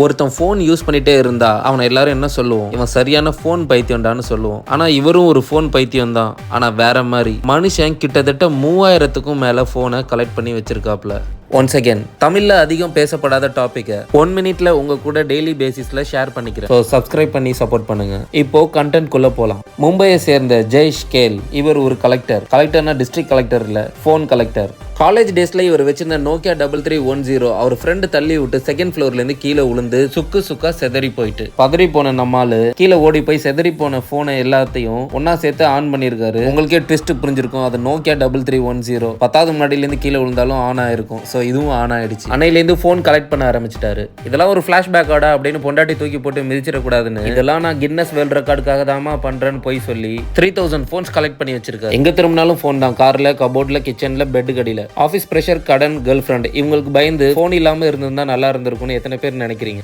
ஒருத்தன் phone use பண்ணிட்டே இருந்தா அவனை எல்லாரும் என்ன சொல்லுவோம், இவன் சரியான ஃபோன் பைத்தியம்டான்னு சொல்லுவோம். ஆனா இவரும் ஒரு ஃபோன் பைத்தியம் தான், ஆனா வேற மாதிரி. மனுஷன் கிட்டத்தட்ட 3000க்கும் மேல ஃபோனை கலெக்ட் பண்ணி வச்சிருக்காப்ல. ஒன்ஸ் அகேன் தமிழ்ல அதிகம் பேசப்படாத டாபிக்கை 1 மினிட்ல உங்க கூட டெய்லி பேசிஸ்ல ஷேர் பண்ணிக்கிறேன். ஸோ சப்ஸ்கிரைப் பண்ணி சப்போர்ட் பண்ணுங்க. இப்போ கண்டென்ட் குள்ள போலாம். மும்பையை சேர்ந்த ஜெய் ஷ்கேல் இவர் ஒரு கலெக்டர்னா டிஸ்ட்ரிக்ட் கலெக்டர் இல்ல, ஃபோன் கலெக்டர். காலேஜ் டேஸ்ல இவர் வச்சிருந்த நோக்கியா 3310 அவர் ஃப்ரெண்டு தள்ளி விட்டு செகண்ட் ஃப்ளோர்ல இருந்து கீழே விழுந்து சுக்கா செதறி போயிட்டு பதறி போன நம்மாலு கீழே ஓடி போய் செதறி போன போனை எல்லாத்தையும் ஒன்னா சேர்த்து ஆன் பண்ணிருக்காரு. உங்களுக்கே ட்விஸ்ட் புரிஞ்சிருக்கும், அது நோக்கியா 3310 10வது மாடியில இருந்து கீழே விழுந்தாலும் ஆன் ஆயிருக்கும். ஸோ இதுவும் ஆன் ஆயிடுச்சு. அன்னையிலேருந்து ஃபோன் கலெக்ட் பண்ண ஆரம்பிச்சிட்டாரு. இதெல்லாம் ஒரு ஃபிளாஷ்பேக் ஆடா அப்படின்னு பொண்டாட்டி தூக்கி போட்டு மிதிச்சிடக்கூடாதுன்னு இதெல்லாம் நான் கின்னஸ் வேர்ல்ட் ரெக்கார்டுக்காக தாமா பண்றேன்னு போய் சொல்லி 3000 ஃபோன்ஸ் கலெக்ட் பண்ணி வச்சிருக்காரு. எங்க திரும்பினாலும் ஃபோன் தான், கார்ல, கபோர்ட்ல, கிச்சன்ல, பெட் கடியில. ஆஃபீஸ் பிரஷர், கடன், கேர்ள் ஃப்ரெண்ட் இவங்களுக்கு பயந்து ஃபோன் இல்லாம இருந்திருந்தா நல்லா இருந்திருக்கும்னு எத்தனை பேர் நினைக்கிறீங்க?